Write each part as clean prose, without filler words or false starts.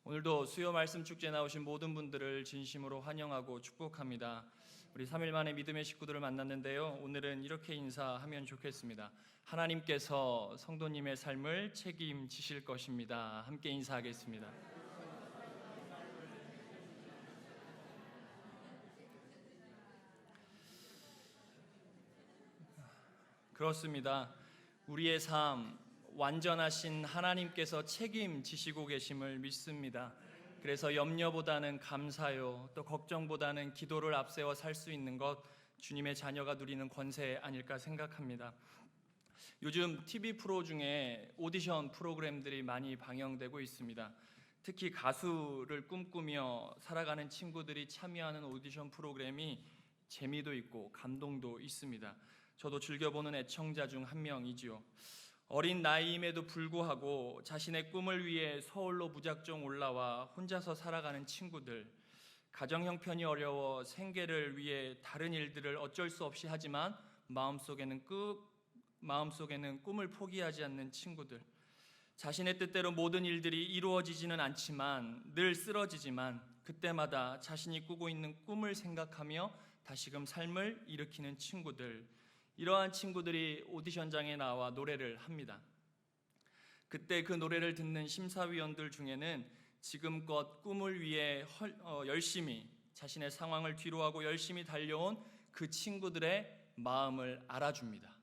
오늘도 수요 말씀 축제에 나오신 모든 분들을 진심으로 환영하고 축복합니다. 우리 3일 만에 믿음의 식구들을 만났는데요. 오늘은 이렇게 인사하면 좋겠습니다. 하나님께서 성도님의 삶을 책임지실 것입니다. 함께 인사하겠습니다. 그렇습니다. 우리의 삶 완전하신 하나님께서 책임지시고 계심을 믿습니다. 그래서 염려보다는 감사요, 또 걱정보다는 기도를 앞세워 살 수 있는 것, 주님의 자녀가 누리는 권세 아닐까 생각합니다. 요즘 TV 프로 중에 오디션 프로그램들이 많이 방영되고 있습니다. 특히 가수를 꿈꾸며 살아가는 친구들이 참여하는 오디션 프로그램이 재미도 있고 감동도 있습니다. 저도 즐겨보는 애청자 중 한 명이지요. 어린 나이임에도 불구하고 자신의 꿈을 위해 서울로 무작정 올라와 혼자서 살아가는 친구들, 가정 형편이 어려워 생계를 위해 다른 일들을 어쩔 수 없이 하지만 마음속에는 꿈을 포기하지 않는 친구들, 자신의 뜻대로 모든 일들이 이루어지지는 않지만 늘 쓰러지지만 그때마다 자신이 꾸고 있는 꿈을 생각하며 다시금 삶을 일으키는 친구들, 이러한 친구들이 오디션장에 나와 노래를 합니다. 그때 그 노래를 듣는 심사위원들 중에는 지금껏 꿈을 위해 열심히 자신의 상황을 뒤로하고 열심히 달려온 그 친구들의 마음을 알아줍니다.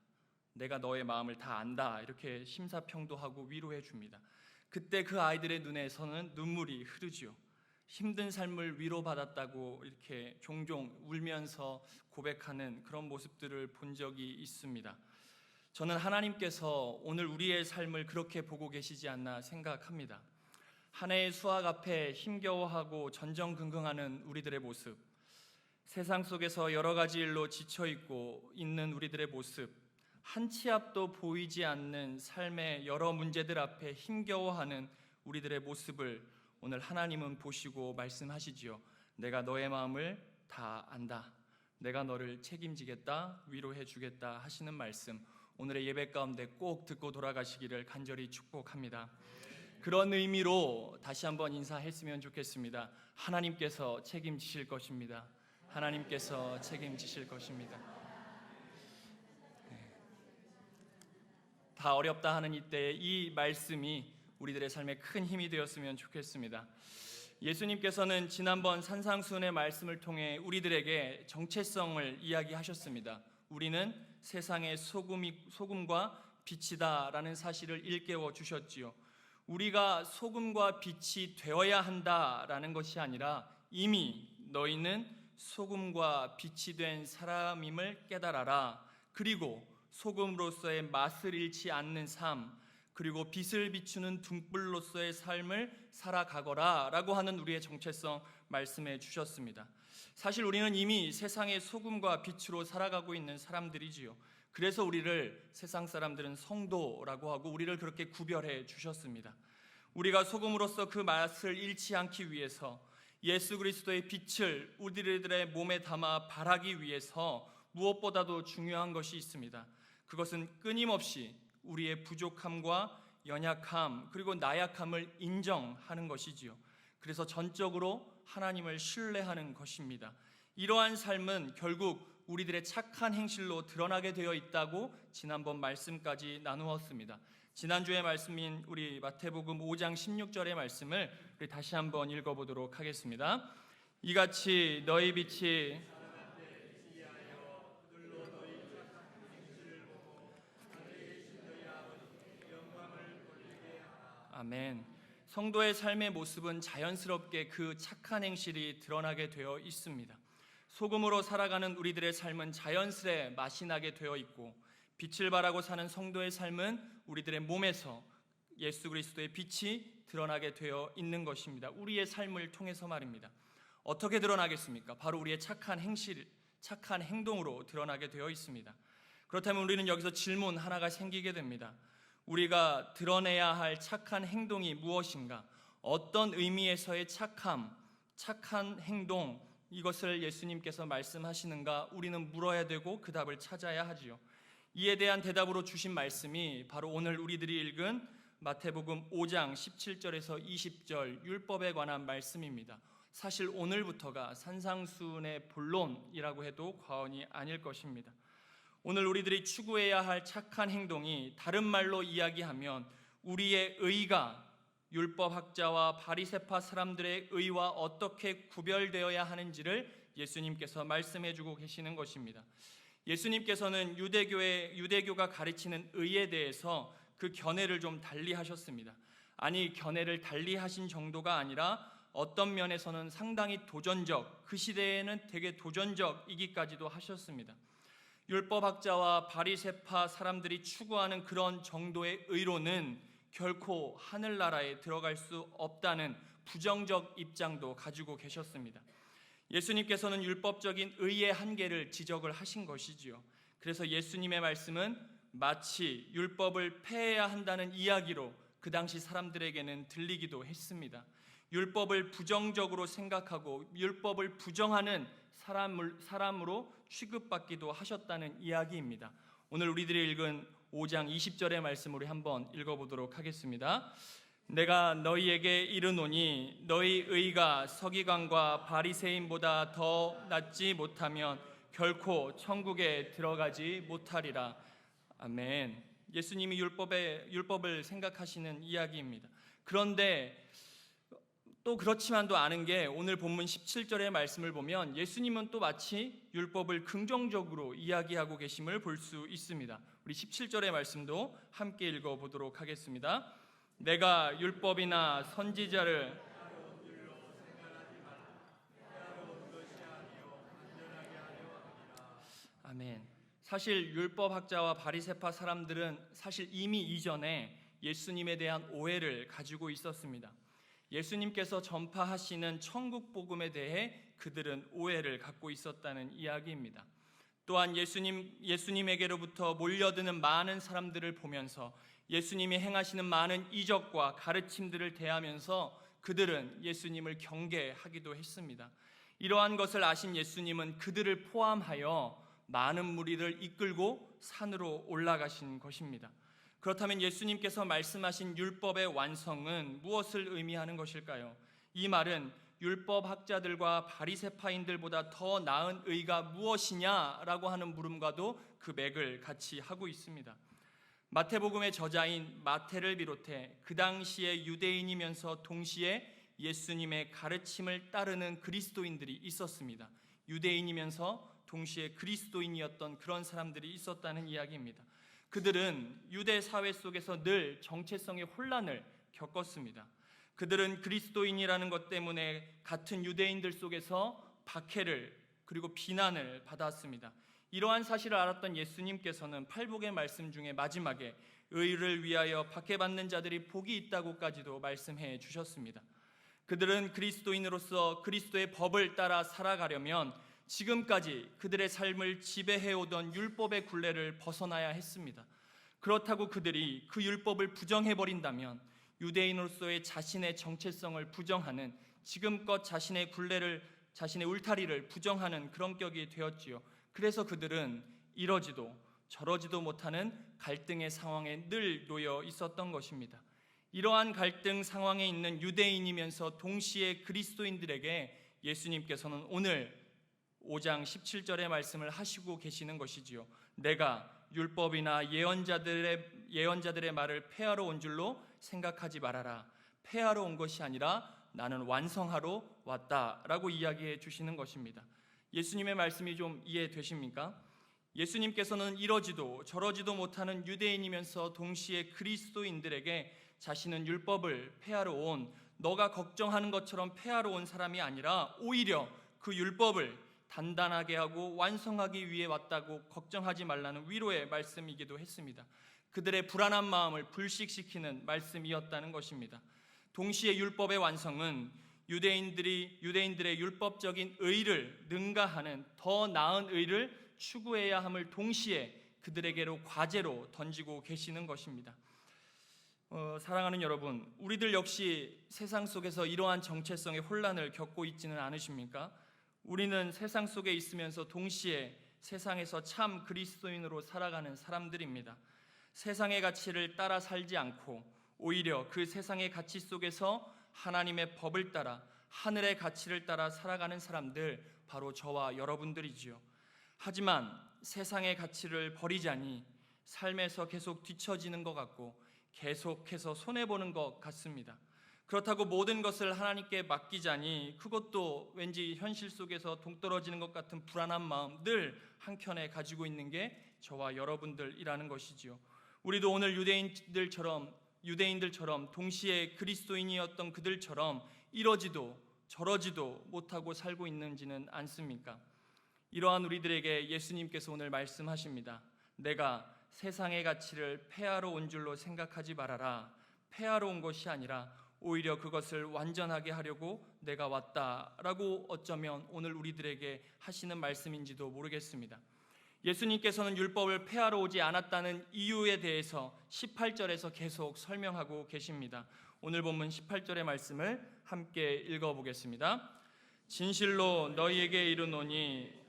내가 너의 마음을 다 안다, 이렇게 심사평도 하고 위로해 줍니다. 그때 그 아이들의 눈에서는 눈물이 흐르지요. 힘든 삶을 위로받았다고 이렇게 종종 울면서 고백하는 그런 모습들을 본 적이 있습니다. 저는 하나님께서 오늘 우리의 삶을 그렇게 보고 계시지 않나 생각합니다. 한 해의 수학 앞에 힘겨워하고 전전긍긍하는 우리들의 모습, 세상 속에서 여러 가지 일로 지쳐있고 있는 우리들의 모습, 한 치 앞도 보이지 않는 삶의 여러 문제들 앞에 힘겨워하는 우리들의 모습을 오늘 하나님은 보시고 말씀하시지요. 내가 너의 마음을 다 안다. 내가 너를 책임지겠다, 위로해 주겠다 하시는 말씀, 오늘의 예배 가운데 꼭 듣고 돌아가시기를 간절히 축복합니다. 그런 의미로 다시 한번 인사했으면 좋겠습니다. 하나님께서 책임지실 것입니다. 하나님께서 책임지실 것입니다. 다 어렵다 하는 이때에 이 말씀이 우리들의 삶에 큰 힘이 되었으면 좋겠습니다. 예수님께서는 지난번 산상수훈의 말씀을 통해 우리들에게 정체성을 이야기하셨습니다. 우리는 세상의 소금과 빛이다 라는 사실을 일깨워 주셨지요. 우리가 소금과 빛이 되어야 한다라는 것이 아니라 이미 너희는 소금과 빛이 된 사람임을 깨달아라. 그리고 소금으로서의 맛을 잃지 않는 삶, 그리고 빛을 비추는 등불로서의 삶을 살아가거라 라고 하는 우리의 정체성 말씀해 주셨습니다. 사실 우리는 이미 세상의 소금과 빛으로 살아가고 있는 사람들이지요. 그래서 우리를 세상 사람들은 성도라고 하고 우리를 그렇게 구별해 주셨습니다. 우리가 소금으로서 그 맛을 잃지 않기 위해서 예수 그리스도의 빛을 우리들의 몸에 담아 발하기 위해서 무엇보다도 중요한 것이 있습니다. 그것은 끊임없이 우리의 부족함과 연약함 그리고 나약함을 인정하는 것이지요. 그래서 전적으로 하나님을 신뢰하는 것입니다. 이러한 삶은 결국 우리들의 착한 행실로 드러나게 되어 있다고 지난번 말씀까지 나누었습니다. 지난주의 말씀인 우리 마태복음 5장 16절의 말씀을 우리 다시 한번 읽어보도록 하겠습니다. 이같이 너희 빛이 아멘. 성도의 삶의 모습은 자연스럽게 그 착한 행실이 드러나게 되어 있습니다. 소금으로 살아가는 우리들의 삶은 자연스레 맛이 나게 되어 있고, 빛을 발하고 사는 성도의 삶은 우리들의 몸에서 예수 그리스도의 빛이 드러나게 되어 있는 것입니다. 우리의 삶을 통해서 말입니다. 어떻게 드러나겠습니까? 바로 우리의 착한 행실, 착한 행동으로 드러나게 되어 있습니다. 그렇다면 우리는 여기서 질문 하나가 생기게 됩니다. 우리가 드러내야 할 착한 행동이 무엇인가? 어떤 의미에서의 착한 행동, 이것을 예수님께서 말씀하시는가? 우리는 물어야 되고 그 답을 찾아야 하지요. 이에 대한 대답으로 주신 말씀이 바로 오늘 우리들이 읽은 마태복음 5장 17절에서 20절 율법에 관한 말씀입니다. 사실 오늘부터가 산상수훈의 본론이라고 해도 과언이 아닐 것입니다. 오늘 우리들이 추구해야 할 착한 행동이 다른 말로 이야기하면 우리의 의가 율법학자와 바리새파 사람들의 의와 어떻게 구별되어야 하는지를 예수님께서 말씀해 주고 계시는 것입니다. 예수님께서는 유대교가 가르치는 의에 대해서 그 견해를 좀 달리 하셨습니다. 아니, 견해를 달리 하신 정도가 아니라 어떤 면에서는 상당히 도전적, 그 시대에는 되게 도전적이기까지도 하셨습니다. 율법학자와 바리새파 사람들이 추구하는 그런 정도의 의로는 결코 하늘나라에 들어갈 수 없다는 부정적 입장도 가지고 계셨습니다. 예수님께서는 율법적인 의의 한계를 지적을 하신 것이지요. 그래서 예수님의 말씀은 마치 율법을 폐해야 한다는 이야기로 그 당시 사람들에게는 들리기도 했습니다. 율법을 부정적으로 생각하고 율법을 부정하는 사람으로 취급받기도 하셨다는 이야기입니다. 오늘 우리들이 읽은 5장 20절의 말씀 우리 한번 읽어보도록 하겠습니다. 내가 너희에게 이르노니 너희 의가 서기관과 바리새인보다 더 낫지 못하면 결코 천국에 들어가지 못하리라. 아멘. 예수님이 율법을 생각하시는 이야기입니다. 그런데 또 그렇지만도 않은 게 오늘 본문 17절의 말씀을 보면 예수님은 또 마치 율법을 긍정적으로 이야기하고 계심을 볼 수 있습니다. 우리 17절의 말씀도 함께 읽어보도록 하겠습니다. 내가 율법이나 선지자를 아멘. 사실 율법학자와 바리새파 사람들은 사실 이미 이전에 예수님에 대한 오해를 가지고 있었습니다. 예수님께서 전파하시는 천국 복음에 대해 그들은 오해를 갖고 있었다는 이야기입니다. 또한 예수님에게로부터 몰려드는 많은 사람들을 보면서 예수님이 행하시는 많은 이적과 가르침들을 대하면서 그들은 예수님을 경계하기도 했습니다. 이러한 것을 아신 예수님은 그들을 포함하여 많은 무리를 이끌고 산으로 올라가신 것입니다. 그렇다면 예수님께서 말씀하신 율법의 완성은 무엇을 의미하는 것일까요? 이 말은 율법학자들과 바리새파인들보다 더 나은 의가 무엇이냐라고 하는 물음과도 그 맥을 같이 하고 있습니다. 마태복음의 저자인 마태를 비롯해 그 당시에 유대인이면서 동시에 예수님의 가르침을 따르는 그리스도인들이 있었습니다. 유대인이면서 동시에 그리스도인이었던 그런 사람들이 있었다는 이야기입니다. 그들은 유대 사회 속에서 늘 정체성의 혼란을 겪었습니다. 그들은 그리스도인이라는 것 때문에 같은 유대인들 속에서 박해를 그리고 비난을 받았습니다. 이러한 사실을 알았던 예수님께서는 팔복의 말씀 중에 마지막에 의를 위하여 박해받는 자들이 복이 있다고까지도 말씀해 주셨습니다. 그들은 그리스도인으로서 그리스도의 법을 따라 살아가려면 지금까지 그들의 삶을 지배해오던 율법의 굴레를 벗어나야 했습니다. 그렇다고 그들이 그 율법을 부정해버린다면 유대인으로서의 자신의 정체성을 부정하는, 지금껏 자신의 울타리를 부정하는 그런 격이 되었지요. 그래서 그들은 이러지도 저러지도 못하는 갈등의 상황에 늘 놓여 있었던 것입니다. 이러한 갈등 상황에 있는 유대인이면서 동시에 그리스도인들에게 예수님께서는 오늘 5장 17절의 말씀을 하시고 계시는 것이지요. 내가 율법이나 예언자들의 말을 폐하러 온 줄로 생각하지 말아라. 폐하러 온 것이 아니라 나는 완성하러 왔다라고 이야기해 주시는 것입니다. 예수님의 말씀이 좀 이해되십니까? 예수님께서는 이러지도 저러지도 못하는 유대인이면서 동시에 그리스도인들에게 자신은 율법을 폐하러 온, 너가 걱정하는 것처럼 폐하러 온 사람이 아니라 오히려 그 율법을 단단하게 하고 완성하기 위해 왔다고 걱정하지 말라는 위로의 말씀이기도 했습니다. 그들의 불안한 마음을 불식시키는 말씀이었다는 것입니다. 동시에 율법의 완성은 유대인들의 율법적인 의를 능가하는 더 나은 의를 추구해야 함을 동시에 그들에게로 과제로 던지고 계시는 것입니다. 사랑하는 여러분, 우리들 역시 세상 속에서 이러한 정체성의 혼란을 겪고 있지는 않으십니까? 우리는 세상 속에 있으면서 동시에 세상에서 참 그리스도인으로 살아가는 사람들입니다. 세상의 가치를 따라 살지 않고 오히려 그 세상의 가치 속에서 하나님의 법을 따라 하늘의 가치를 따라 살아가는 사람들, 바로 저와 여러분들이지요. 하지만 세상의 가치를 버리자니 삶에서 계속 뒤처지는 것 같고 계속해서 손해보는 것 같습니다. 그렇다고 모든 것을 하나님께 맡기자니 그것도 왠지 현실 속에서 동떨어지는 것 같은 불안한 마음 늘 한켠에 가지고 있는 게 저와 여러분들이라는 것이지요. 우리도 오늘 유대인들처럼 동시에 그리스도인이었던 그들처럼 이러지도 저러지도 못하고 살고 있는지는 않습니까? 이러한 우리들에게 예수님께서 오늘 말씀하십니다. 내가 세상의 가치를 폐하러 온 줄로 생각하지 말아라. 폐하러 온 것이 아니라 오히려 그것을 완전하게 하려고 내가 왔다라고 어쩌면 오늘 우리들에게 하시는 말씀인지도 모르겠습니다. 예수님께서는 율법을 폐하러 오지 않았다는 이유에 대해서 18절에서 계속 설명하고 계십니다. 오늘 본문 18절의 말씀을 함께 읽어보겠습니다. 진실로 너희에게 이르노니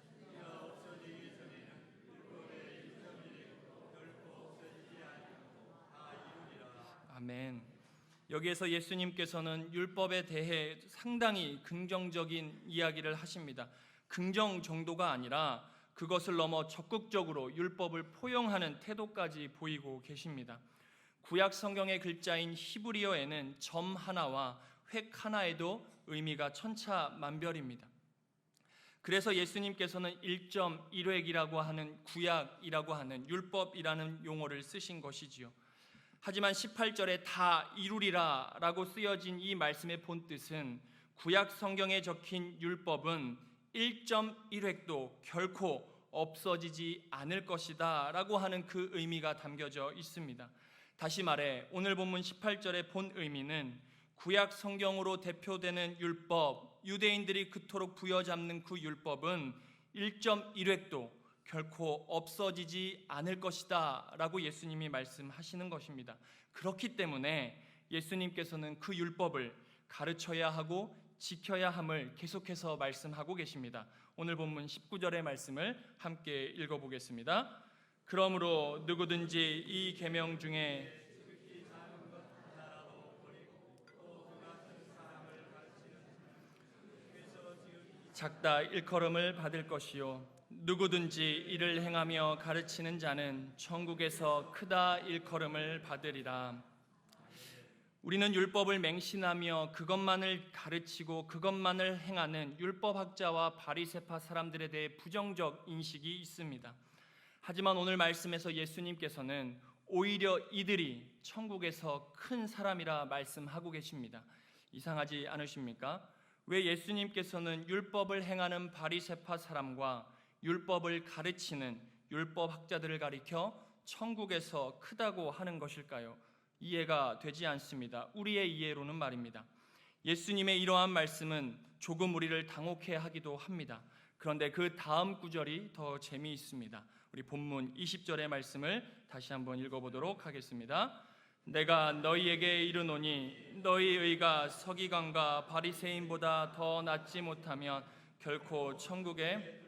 아멘. 여기에서 예수님께서는 율법에 대해 상당히 긍정적인 이야기를 하십니다. 긍정 정도가 아니라 그것을 넘어 적극적으로 율법을 포용하는 태도까지 보이고 계십니다. 구약 성경의 글자인 히브리어에는 점 하나와 획 하나에도 의미가 천차만별입니다. 그래서 예수님께서는 1.1획이라고 하는 구약이라고 하는 율법이라는 용어를 쓰신 것이지요. 하지만 18절에 다 이루리라 라고 쓰여진 이 말씀의 본뜻은 구약 성경에 적힌 율법은 1.1획도 결코 없어지지 않을 것이다 라고 하는 그 의미가 담겨져 있습니다. 다시 말해 오늘 본문 18절의 본 의미는 구약 성경으로 대표되는 율법, 유대인들이 그토록 부여잡는 그 율법은 1.1획도 결코 없어지지 않을 것이다 라고 예수님이 말씀하시는 것입니다. 그렇기 때문에 예수님께서는 그 율법을 가르쳐야 하고 지켜야 함을 계속해서 말씀하고 계십니다. 오늘 본문 19절의 말씀을 함께 읽어보겠습니다. 그러므로 누구든지 이 계명 중에 작다 일컬음을 받을 것이요 누구든지 이를 행하며 가르치는 자는 천국에서 크다 일컬음을 받으리라. 우리는 율법을 맹신하며 그것만을 가르치고 그것만을 행하는 율법학자와 바리새파 사람들에 대해 부정적 인식이 있습니다. 하지만 오늘 말씀에서 예수님께서는 오히려 이들이 천국에서 큰 사람이라 말씀하고 계십니다. 이상하지 않으십니까? 왜 예수님께서는 율법을 행하는 바리새파 사람과 율법을 가르치는 율법학자들을 가리켜 천국에서 크다고 하는 것일까요? 이해가 되지 않습니다. 우리의 이해로는 말입니다. 예수님의 이러한 말씀은 조금 우리를 당혹해 하기도 합니다. 그런데 그 다음 구절이 더 재미있습니다. 우리 본문 20절의 말씀을 다시 한번 읽어보도록 하겠습니다. 내가 너희에게 이르노니 너희 의가 서기관과 바리새인보다 더 낫지 못하면 결코 천국에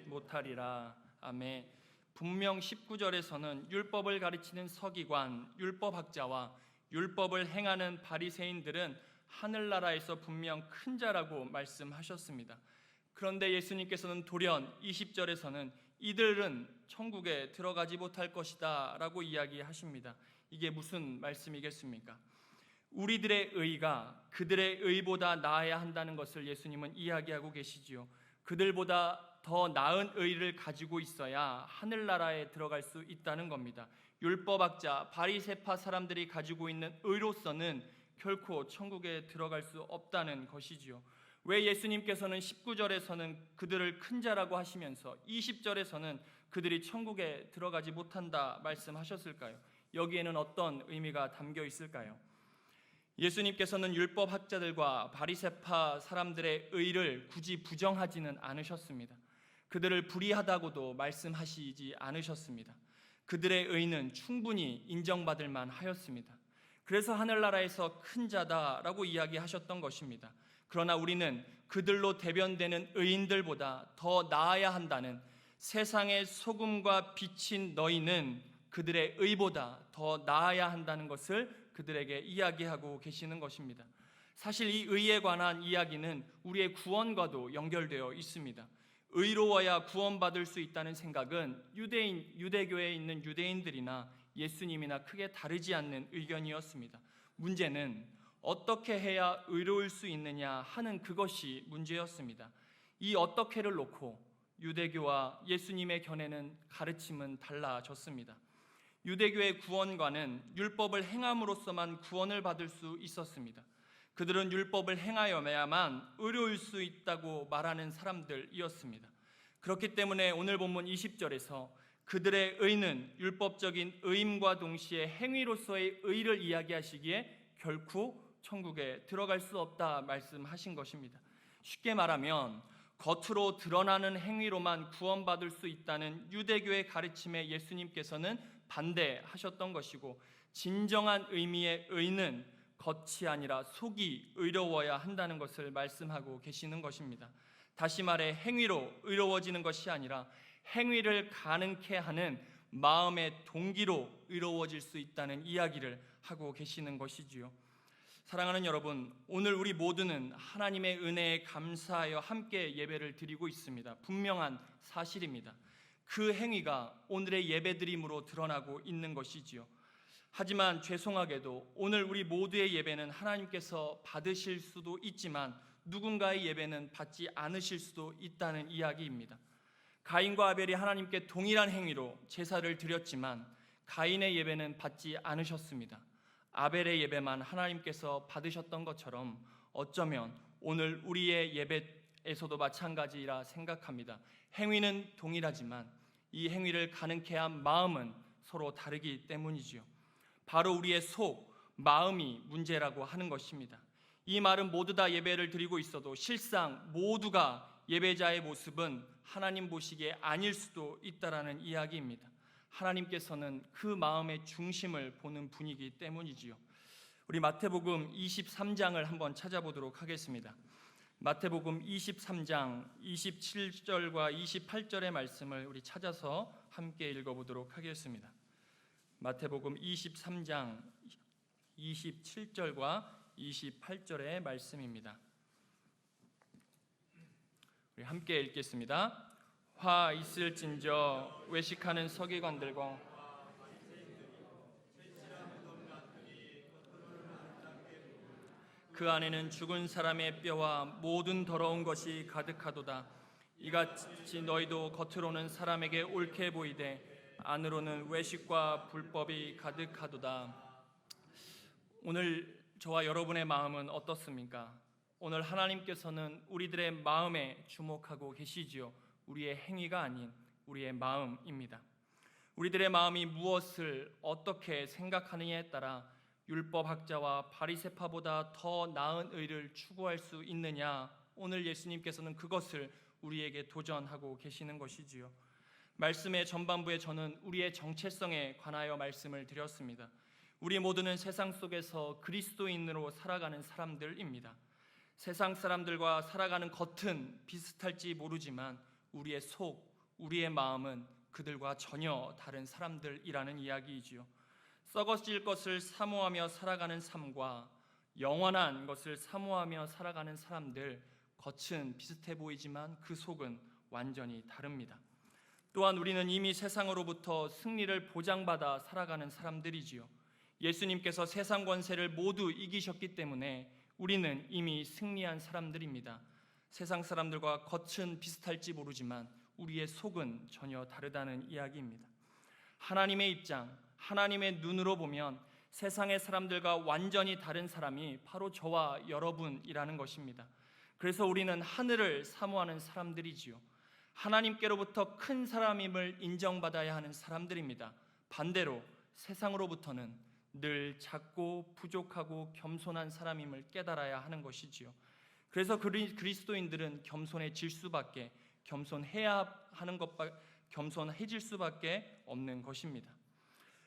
못하리라. 아멘. 분명 19절에서는 율법을 가르치는 서기관, 율법학자와 율법을 행하는 바리새인들은 하늘나라에서 분명 큰 자라고 말씀하셨습니다. 그런데 예수님께서는 돌연 20절에서는 이들은 천국에 들어가지 못할 것이다 라고 이야기하십니다. 이게 무슨 말씀이겠습니까? 우리들의 의가 그들의 의보다 나아야 한다는 것을 예수님은 이야기하고 계시지요. 그들보다 더 나은 의를 가지고 있어야 하늘나라에 들어갈 수 있다는 겁니다. 율법학자, 바리새파 사람들이 가지고 있는 의로서는 결코 천국에 들어갈 수 없다는 것이지요. 왜 예수님께서는 19절에서는 그들을 큰 자라고 하시면서 20절에서는 그들이 천국에 들어가지 못한다 말씀하셨을까요? 여기에는 어떤 의미가 담겨 있을까요? 예수님께서는 율법학자들과 바리새파 사람들의 의를 굳이 부정하지는 않으셨습니다. 그들을 불의하다고도 말씀하시지 않으셨습니다. 그들의 의는 충분히 인정받을 만하였습니다. 그래서 하늘나라에서 큰 자다라고 이야기하셨던 것입니다. 그러나 우리는 그들로 대변되는 의인들보다 더 나아야 한다는, 세상의 소금과 빛인 너희는 그들의 의보다 더 나아야 한다는 것을 그들에게 이야기하고 계시는 것입니다. 사실 이 의에 관한 이야기는 우리의 구원과도 연결되어 있습니다. 의로워야 구원받을 수 있다는 생각은 유대교에 있는 유대인들이나 예수님이나 크게 다르지 않는 의견이었습니다. 문제는 어떻게 해야 의로울 수 있느냐 하는 그것이 문제였습니다. 이 어떻게를 놓고 유대교와 예수님의 견해는 가르침은 달라졌습니다. 유대교의 구원관은 율법을 행함으로써만 구원을 받을 수 있었습니다. 그들은 율법을 행하여야만 의로울 수 있다고 말하는 사람들이었습니다. 그렇기 때문에 오늘 본문 20절에서 그들의 의는 율법적인 의임과 동시에 행위로서의 의를 이야기하시기에 결코 천국에 들어갈 수 없다 말씀하신 것입니다. 쉽게 말하면 겉으로 드러나는 행위로만 구원받을 수 있다는 유대교의 가르침에 예수님께서는 반대하셨던 것이고, 진정한 의미의 의는 겉이 아니라 속이 의로워야 한다는 것을 말씀하고 계시는 것입니다. 다시 말해 행위로 의로워지는 것이 아니라 행위를 가능케 하는 마음의 동기로 의로워질 수 있다는 이야기를 하고 계시는 것이지요. 사랑하는 여러분, 오늘 우리 모두는 하나님의 은혜에 감사하여 함께 예배를 드리고 있습니다. 분명한 사실입니다. 그 행위가 오늘의 예배드림으로 드러나고 있는 것이지요. 하지만 죄송하게도 오늘 우리 모두의 예배는 하나님께서 받으실 수도 있지만 누군가의 예배는 받지 않으실 수도 있다는 이야기입니다. 가인과 아벨이 하나님께 동일한 행위로 제사를 드렸지만 가인의 예배는 받지 않으셨습니다. 아벨의 예배만 하나님께서 받으셨던 것처럼 어쩌면 오늘 우리의 예배에서도 마찬가지라 생각합니다. 행위는 동일하지만 이 행위를 가능케 한 마음은 서로 다르기 때문이지요. 바로 우리의 속, 마음이 문제라고 하는 것입니다. 이 말은 모두 다 예배를 드리고 있어도 실상 모두가 예배자의 모습은 하나님 보시기에 아닐 수도 있다라는 이야기입니다. 하나님께서는 그 마음의 중심을 보는 분이기 때문이지요. 우리 마태복음 23장을 한번 찾아보도록 하겠습니다. 마태복음 23장 27절과 28절의 말씀을 우리 찾아서 함께 읽어보도록 하겠습니다. 마태복음 23장 27절과 28절의 말씀입니다. 우리 함께 읽겠습니다. 화 있을진저 외식하는 서기관들과 그 안에는 죽은 사람의 뼈와 모든 더러운 것이 가득하도다. 이같이 너희도 겉으로는 사람에게 옳게 보이되 안으로는 외식과 불법이 가득하도다. 오늘 저와 여러분의 마음은 어떻습니까? 오늘 하나님께서는 우리들의 마음에 주목하고 계시지요. 우리의 행위가 아닌 우리의 마음입니다. 우리들의 마음이 무엇을 어떻게 생각하느냐에 따라 율법학자와 바리새파보다 더 나은 의를 추구할 수 있느냐, 오늘 예수님께서는 그것을 우리에게 도전하고 계시는 것이지요. 말씀의 전반부에 저는 우리의 정체성에 관하여 말씀을 드렸습니다. 우리 모두는 세상 속에서 그리스도인으로 살아가는 사람들입니다. 세상 사람들과 살아가는 겉은 비슷할지 모르지만 우리의 속, 우리의 마음은 그들과 전혀 다른 사람들이라는 이야기이지요. 썩어질 것을 사모하며 살아가는 삶과 영원한 것을 사모하며 살아가는 사람들, 겉은 비슷해 보이지만 그 속은 완전히 다릅니다. 또한 우리는 이미 세상으로부터 승리를 보장받아 살아가는 사람들이지요. 예수님께서 세상 권세를 모두 이기셨기 때문에 우리는 이미 승리한 사람들입니다. 세상 사람들과 겉은 비슷할지 모르지만 우리의 속은 전혀 다르다는 이야기입니다. 하나님의 입장, 하나님의 눈으로 보면 세상의 사람들과 완전히 다른 사람이 바로 저와 여러분이라는 것입니다. 그래서 우리는 하늘을 사모하는 사람들이지요. 하나님께로부터 큰 사람임을 인정받아야 하는 사람들입니다. 반대로 세상으로부터는 늘 작고 부족하고 겸손한 사람임을 깨달아야 하는 것이지요. 그래서 그리스도인들은 겸손해질 수밖에, 겸손해질 수밖에 없는 것입니다.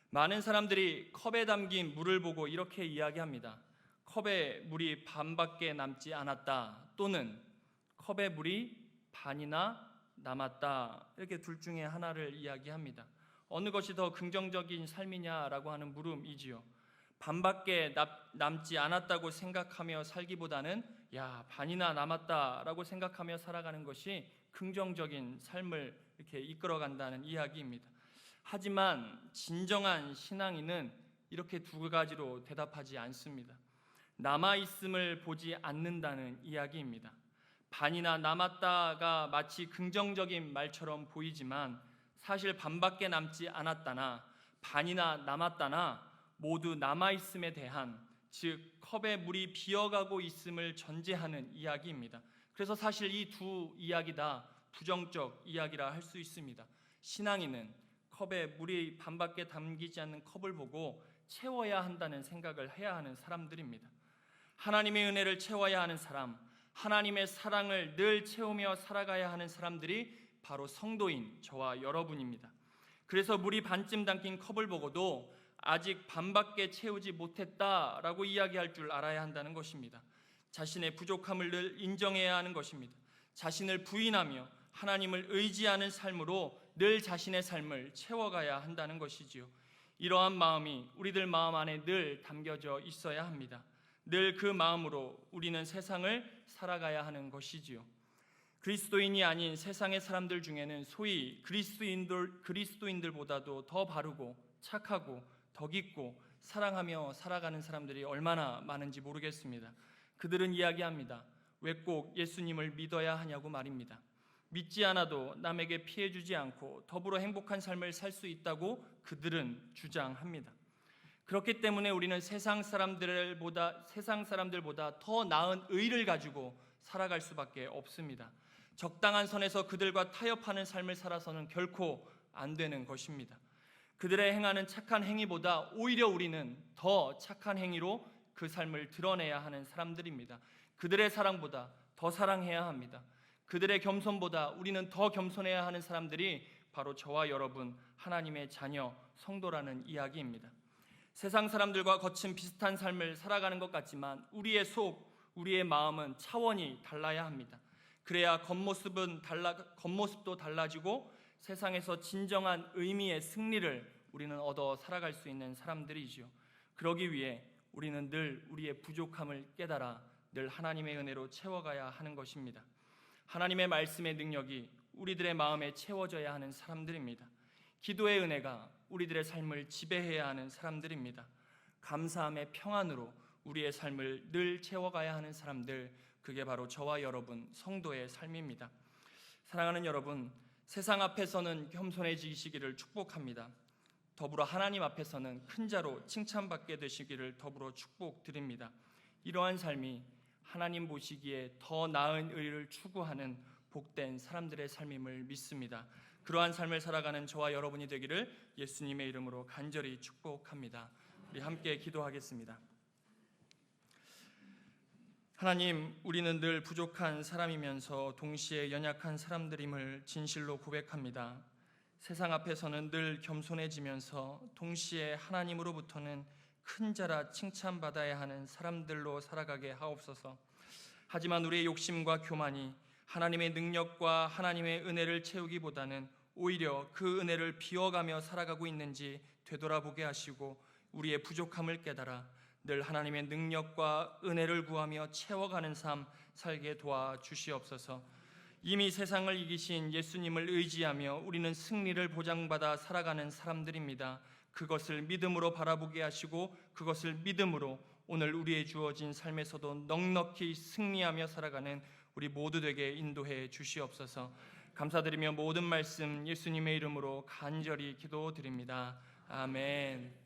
많은 사람들이 컵에 담긴 물을 보고 이렇게 이야기합니다. 컵에 물이 반밖에 남지 않았다, 또는 컵에 물이 반이나 남았다, 이렇게 둘 중에 하나를 이야기합니다. 어느 것이 더 긍정적인 삶이냐라고 하는 물음이지요. 반밖에 남지 않았다고 생각하며 살기보다는 야, 반이나 남았다라고 생각하며 살아가는 것이 긍정적인 삶을 이렇게 이끌어간다는 이야기입니다. 하지만 진정한 신앙인은 이렇게 두 가지로 대답하지 않습니다. 남아있음을 보지 않는다는 이야기입니다. 반이나 남았다가 마치 긍정적인 말처럼 보이지만 사실 반밖에 남지 않았다나 반이나 남았다나 모두 남아있음에 대한, 즉 컵에 물이 비어가고 있음을 전제하는 이야기입니다. 그래서 사실 이 두 이야기 다 부정적 이야기라 할 수 있습니다. 신앙인은 컵에 물이 반밖에 담기지 않는 컵을 보고 채워야 한다는 생각을 해야 하는 사람들입니다. 하나님의 은혜를 채워야 하는 사람, 하나님의 사랑을 늘 채우며 살아가야 하는 사람들이 바로 성도인 저와 여러분입니다. 그래서 물이 반쯤 담긴 컵을 보고도 아직 반밖에 채우지 못했다라고 이야기할 줄 알아야 한다는 것입니다. 자신의 부족함을 늘 인정해야 하는 것입니다. 자신을 부인하며 하나님을 의지하는 삶으로 늘 자신의 삶을 채워가야 한다는 것이지요. 이러한 마음이 우리들 마음 안에 늘 담겨져 있어야 합니다. 늘 그 마음으로 우리는 세상을 살아가야 하는 것이지요. 그리스도인이 아닌 세상의 사람들 중에는 소위 그리스도인들보다도 더 바르고 착하고 덕 있고 사랑하며 살아가는 사람들이 얼마나 많은지 모르겠습니다. 그들은 이야기합니다. 왜 꼭 예수님을 믿어야 하냐고 말입니다. 믿지 않아도 남에게 피해 주지 않고 더불어 행복한 삶을 살 수 있다고 그들은 주장합니다. 그렇기 때문에 우리는 세상 사람들보다 더 나은 의를 가지고 살아갈 수밖에 없습니다. 적당한 선에서 그들과 타협하는 삶을 살아서는 결코 안 되는 것입니다. 그들의 행하는 착한 행위보다 오히려 우리는 더 착한 행위로 그 삶을 드러내야 하는 사람들입니다. 그들의 사랑보다 더 사랑해야 합니다. 그들의 겸손보다 우리는 더 겸손해야 하는 사람들이 바로 저와 여러분 하나님의 자녀 성도라는 이야기입니다. 세상 사람들과 거친 비슷한 삶을 살아가는 것 같지만 우리의 속, 우리의 마음은 차원이 달라야 합니다. 그래야 겉모습도 달라지고 세상에서 진정한 의미의 승리를 우리는 얻어 살아갈 수 있는 사람들이지요. 그러기 위해 우리는 늘 우리의 부족함을 깨달아 늘 하나님의 은혜로 채워가야 하는 것입니다. 하나님의 말씀의 능력이 우리들의 마음에 채워져야 하는 사람들입니다. 기도의 은혜가 우리들의 삶을 지배해야 하는 사람들입니다. 감사함의 평안으로 우리의 삶을 늘 채워가야 하는 사람들, 그게 바로 저와 여러분 성도의 삶입니다. 사랑하는 여러분, 세상 앞에서는 겸손해지시기를 축복합니다. 더불어 하나님 앞에서는 큰 자로 칭찬받게 되시기를 더불어 축복드립니다. 이러한 삶이 하나님 보시기에 더 나은 의를 추구하는 복된 사람들의 삶임을 믿습니다. 그러한 삶을 살아가는 저와 여러분이 되기를 예수님의 이름으로 간절히 축복합니다. 우리 함께 기도하겠습니다. 하나님, 우리는 늘 부족한 사람이면서 동시에 연약한 사람들임을 진실로 고백합니다. 세상 앞에서는 늘 겸손해지면서 동시에 하나님으로부터는 큰 자라 칭찬받아야 하는 사람들로 살아가게 하옵소서. 하지만 우리의 욕심과 교만이 하나님의 능력과 하나님의 은혜를 채우기보다는 오히려 그 은혜를 비워가며 살아가고 있는지 되돌아보게 하시고 우리의 부족함을 깨달아 늘 하나님의 능력과 은혜를 구하며 채워가는 삶 살게 도와주시옵소서. 이미 세상을 이기신 예수님을 의지하며 우리는 승리를 보장받아 살아가는 사람들입니다. 그것을 믿음으로 바라보게 하시고 그것을 믿음으로 오늘 우리의 주어진 삶에서도 넉넉히 승리하며 살아가는 우리 모두 되게 인도해 주시옵소서. 감사드리며 모든 말씀 예수님의 이름으로 간절히 기도드립니다. 아멘.